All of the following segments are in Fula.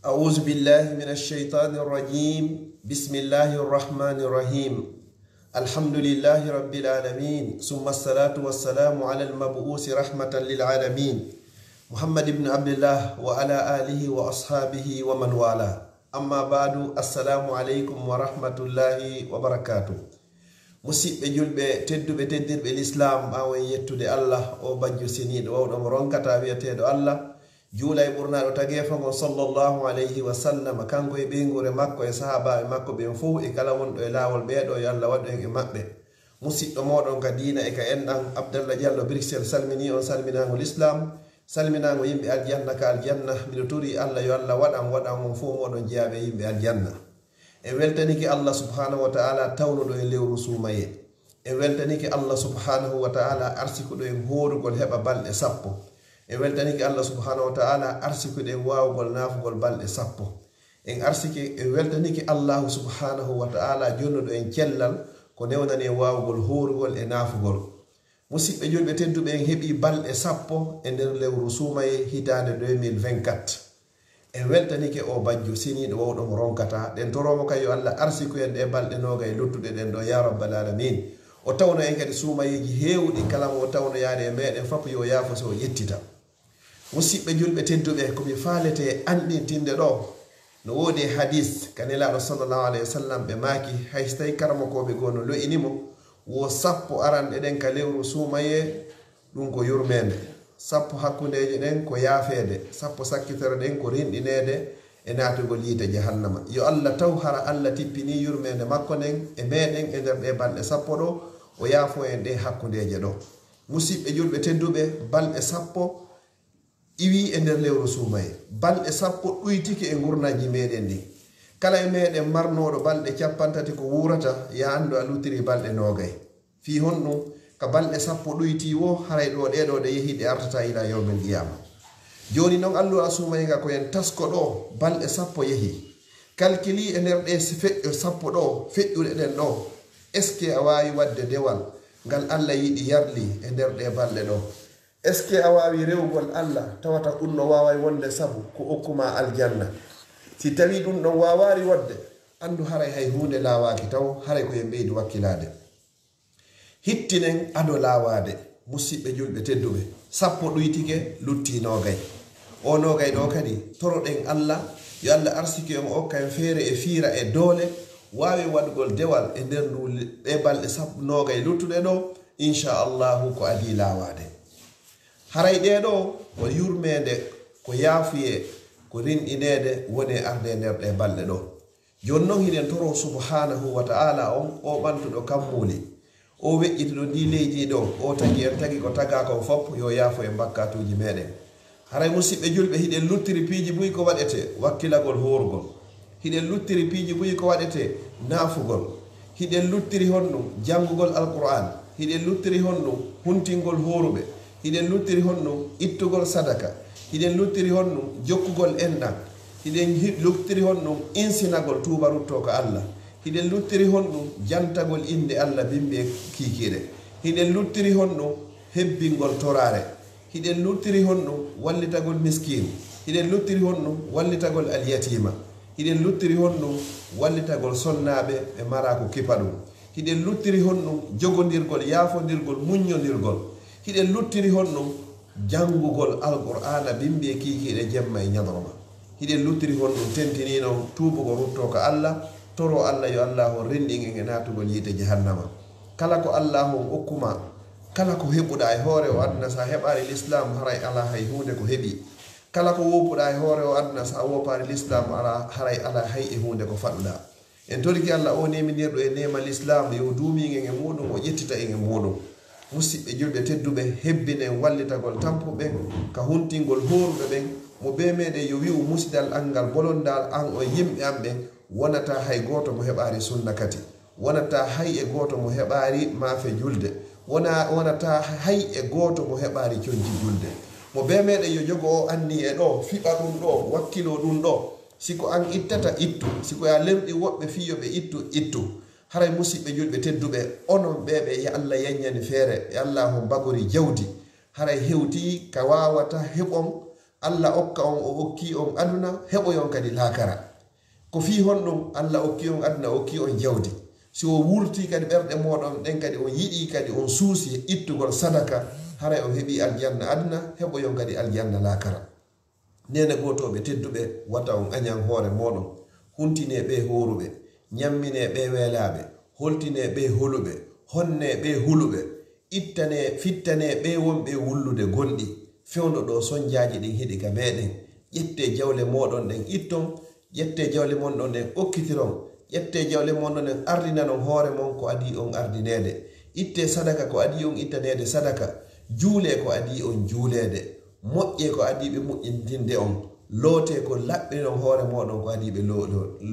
أعوذ بالله من الشيطان الرجيم بسم الله الرحمن الرحيم الحمد لله رب العالمين ثم الصلاة والسلام على المبعوث رحمة للعالمين محمد بن عبد الله وعلى آله وأصحابه ومن والاه أما بعد السلام عليكم ورحمة الله وبركاته musidɓe julɓe tedduɓe teddirɓe l'islam ɓawen yettude allah o bajjo seniɗo wawɗomo ronkata wiyeteɗo allah juulay ɓurnaɗo tagefango sallllahu alayhi wa sallam kanko e ɓeygure makko e sahabaɓe makko ɓen fof e kala wonɗo e lawol ɓeeɗo yo allah waɗu en e maɓɓe musidɗo moɗon ka dina e ka enɗan abdallah diallo bruxelles salmini on salminago l'islam salminago yimɓe aljanna ka aljanna miɗo turi allah yo allah waɗan on fof moɗon jeeyaɓe yimɓe aljanna e weltaniki allah subhanahu wa ta'ala tawnuɗo e lewru suumaye e weltaniki allah subhanahu wa ta'ala arsikuɗo en horugol heɓa balɗe sappo e weltaniki allah subhanahu wa ta'ala arsikuɗo en wawugol nafugol balɗe sappo en arsiki e weltaniki allahu subhanahu wa ta'ala jonnuɗo en cellal ko newnani e wawugol horugol e nafugol musidɓe julɓe tedduɓe en heeɓi balɗe sappo e nder lewru suumaye hitande 2024 en weltanike o bajjo siniɗo wawɗomo ronkata ɗen toromo kay yo allah arsiku en ɗe balɗe noga e luttuɗe ɗen ɗo ya rabbal alamin o tawno en kadi suumayeji hewɗi kala mo tawno yaade e meɗen fappo yo yaafo so yettita musidɓe julɓe tedduɓe komi faalete anɗintinde ɗo no woodi hadis kanelaɗo sallllahu alayhi wa sallam ɓe maaki hay so tawi karmakoɓe goo no loyinimo wo sappo aranɗe ɗen ka lewru suumaye ɗum ko yurmede sappo hakkundeje ɗen ko yaafede sappo sakkitere ɗen ko rinɗinede e natugol yiite jahannama yo allah taw hara allah tippini yurmede makko nden e meɗen e nder ɗe balɗe sappo ɗo o yaafo en ɗe hakkundeje ɗo musidɓe julɓe tedduɓe balɗe sappo iwi e nder lewru suumaye balɗe sappo ɗuytiki e gurnaji meɗen ɗi kala e meɗen marnoɗo balɗe capantati ko wurata ya andu a luttiri balɗe nogay fi honɗum ka balɗe sappo ɗoyti wo haray ɗo ɗeɗo ɗe yehi ɗe artata ila yawmel qiyama joni noon allura sumayga koyen tasko ɗo balɗe sappo yehi calculi e nder ɗe feƴƴo sappo ɗo feƴƴuɗe ɗen ɗo est ce que a wawi wadde dewal ngal allah yiɗi yarli e nder ɗe balɗe ɗo est ce que a wawi rewgol allah tawata ɗum no waway wonde saabu ko okkuma aljanna si tawi ɗum ɗon wawari wadde andu haray hay hunde lawaki taw haray koye ɓeydi wakkilade hittinen ado lawade musidɓe julɓe tedduɓe sappo ɗuytike lutti nogay o nogay ɗo kadi toroɗen allah yo allah arsiki en okka en feere e fiira e doole wawi waɗgol dewal e nder ndu ɗe balɗe sappo nogay luttuɗe ɗo inchallahu ko adi lawade haray ɗeɗo ko yurmede ko yaafuye ko rinɗinede woni arde nder ɗe balɗe ɗo joni noon hiɗen toro subhanahu wa ta'ala on o ɓantuɗo kammuli o weƴƴitiɗo ndi leydi ɗo o tagi en tagi ko taga kon fopp yo yaafo e bakkatuji meɗen haray musidɓe julɓe hiɗen luttiri piiji buyi ko waɗete wakkilagol horgol hiɗen luttiri piiji buyi ko waɗete naafugol hiɗen luttiri honɗum janngugol alquran hiɗen luttiri honɗum huntingol horuɓe hiɗen luttiri honɗum ittugol sadaka hiɗen luttiri honɗum jokkugol enɗan hiɗen luttiri honɗum insinagol tuuba rutto ko allah hiɗen luttiri honɗum jantagol inde allah bimɓe kikiɗe hiɗen luttiri honɗum hebbingol torare hiɗen luttiri honɗum wallitagol miskine hiɗen luttiri honɗum wallitagol alyatima hiɗen luttiri honɗum wallitagol sonnaɓe ɓe mara ko kipa ɗum hiɗen luttiri honɗum jogodirgol yaafodirgol muññodirgol hiɗen luttiri honɗum jangugol alqur'ana bimɓe kikiɗe jemma e ñadroma hiɗen luttiri honɗum tentinino tubugo rutto ko allah toro allah yo allah o renndin en e natugol yiite jahannama kala ko allah on okkuma kala ko heɓuɗa e hoore o aduna sa heɓari l'islam haray ala hay hunde ko heɓi kala ko wopuɗa e hoore o aduna sa wopari l'islam haray ala hay e hunde ko faɗuɗa en toriki allah o neminirɗo e nema l'islam yo duumingen e muɗum o ƴettita en e muɗum musidɓe julɓe tedduɓe hebbinen wallitagol tampuɓen ka huntingol horuɓe ɓen mo be meɗen yo wi'u musidal an ngal bolondal an o yimɓe an ɓen wonata hay goto mo heɓari sunna kati wonata hay e goto mo heɓari maafe julde wonata hay e goto mo heɓari coñci julde mo be meɗen yo jogo o anni e ɗo fiɓa ɗum ɗo wakkilo ɗum ɗo siko an ittata ittu siko ya lemɗi woɓɓe fiyoɓe ittu haray musidɓe julɓe tedduɓe onon ɓeɓe ya allah yaññani feere e allah ho mbagori jawdi haray hewti ka wawata heɓon Allah okka on o okki on aduna heɓoyon kadi laakara ko fi honɗum Allah okki on aduna okki on jawdi si o wurti kadi ɓerɗe moɗon ɗen kadi on yiɗi kadi on suusi ittugol sadaka haray on heɓi aljanna aduna heɓoyon kadi aljanna laakara nene gotoɓe tedduɓe wata on añan hoore moɗon huntine ɓe horuɓe ñammine ɓe weelaɓe holtine ɓe holuɓe honne ɓe huluɓe ittane fittane ɓe wonɓe wullude gonɗi fewno ɗo sonjaji ɗin heɗi ka meɗen ƴette jawle moɗon ɗen itton ƴette jawle mon ɗon ɗen okkitiron ƴette jawle mon ɗon ɗen ardinanon hoore mon ko adi on ardinede itte sadaka ko adi on ittanede sadaka juule ko adi on juulede moƴƴe ko adi ɓe moƴƴintinde on loote ko laɓɓinon hoore moɗon ko adi ɓe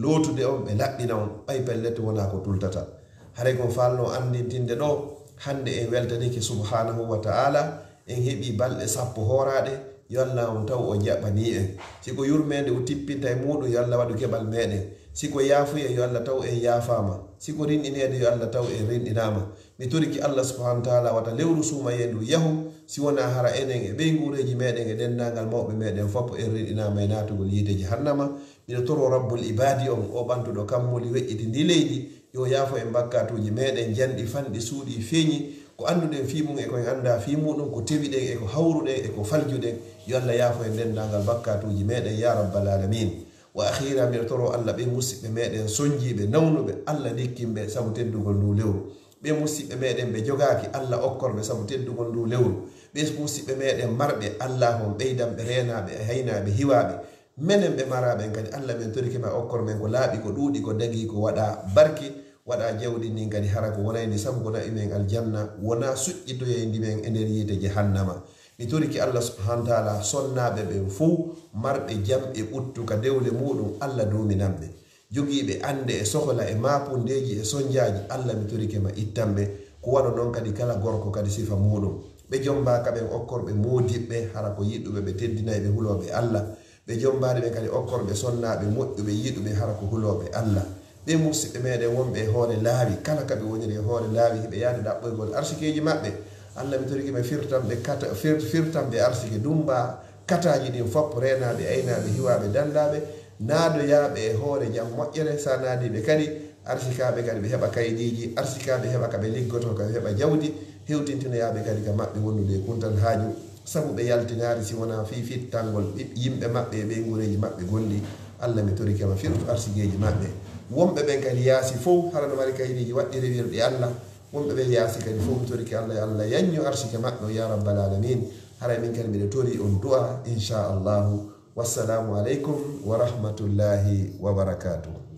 lootude on ɓe laɓɓina on ɓay pellete wona ko tultata haray kon falno andintinde ɗo hande en weltaniki subhanahu wa ta'ala en heɓi balɗe sappo horaɗe yo Allah on taw o jaɓani en siko yurmede o tippinta e muɗum yo Allah waɗu keɓal meɗen siko yaafuye yo Allah taw en yaafama siko rinɗinede yo Allah taw en rinɗinama mi toriki Allah subhanahu wa ta'ala wata lewru sumayendu yahu si wona hara enen e ɓey gureji meɗen e dendagal mawɓe meɗen fof en rinɗinama e natugol yiide jahannama miɗo toro rabbul ibadi on o ɓantuɗo kammuli weƴƴiti ndi leydi yo yaafo en bakkatuji meɗen janɗi fanɗi suuɗi feeñi ko anduɗen fimum e koen anda fimuɗum ko tewiɗen e ko hawruɗen e ko faljuɗen yo Allah yaafo en dendagal bakkatuji meɗen ya rabbal alamin wa akhira miɗo toro Allah ɓe musidɓe meɗen sonjiɓe nawnuɓe Allah dikkimɓe saabu teddugol ndu lewru ɓe musidɓe meɗen ɓe jogaki Allah okkorɓe saabu teddugol ndu lewru ɓe musidɓe meɗen marɓe Allah on ɓeydanɓe renaɓe e haynaɓe hiwaɓe menen ɓe maraɓen kadi Allah men torikima okkor men ko laaɓi ko ɗuuɗi ko dagi ko waɗa barki waɗa jawɗi ndin kadi hara ko wonayni saabu ko naɓi men aljanna wona suƴƴitoyeyndi men e nder yiite jahannama mi toriki Allah subhanahu wa ta'ala sonnaɓe ɓen fou marɓe jam e ɓuttuka dewle muɗum Allah duminanɓe jogiiɓe ande e sohla e mapundeji e sonjaji Allah mi torikema ittanɓe ko waɗa noon kadi kala gorko kadi sifa muɗum ɓe jombaka ɓen okkorɓe modiɓɓe hara ko yiɗuɓe ɓe teddinayi ɓe huloɓe Allah ɓe jombade ɓe kadi okkorɓe sonnaɓe moƴƴuɓe yiɗuɓe hara ko huloɓe Allah ɓe musidɓe meɗen wonɓe e hoore laawi kala kaɓe woniri e hoore laawi heɓe yaade ɗaɓɓoygol arsikeji maɓɓe Allah mi toriki ɓe firtanɓe arsike dumba kataji ɗin fopp renaɓe aynaɓe hiwaɓe dandaɓe naadoyaɓe e hoore jam moƴƴere sa naadiɓe kadi arsikaɓe kadi ɓe heɓa kaydiji arsikaɓe heɓa kaɓe liggoto kaɓe heɓa jawdi hewtintinoyaɓe kadi ka maɓɓe wonnude kuntan haaju sabu ɓe yaltinari si wona fi fittangol yimɓe maɓɓe e ɓe gureji maɓɓe gonɗi Allah mi torikema firtu arsikeji maɓɓe wonɓe ɓen kadi yaasi fof haraɗo mari kaydiji waɗɗi rewirɗi Allah wonɓe ɓen yaasi kadi fof mi toriki Allah Allah yanño arsike maɓɓe o ya rabbal alamin haray min kadi mbiɗa tori on du'a inchallahu wassalamu aleykum wa rahmatullahi wa barakatuh.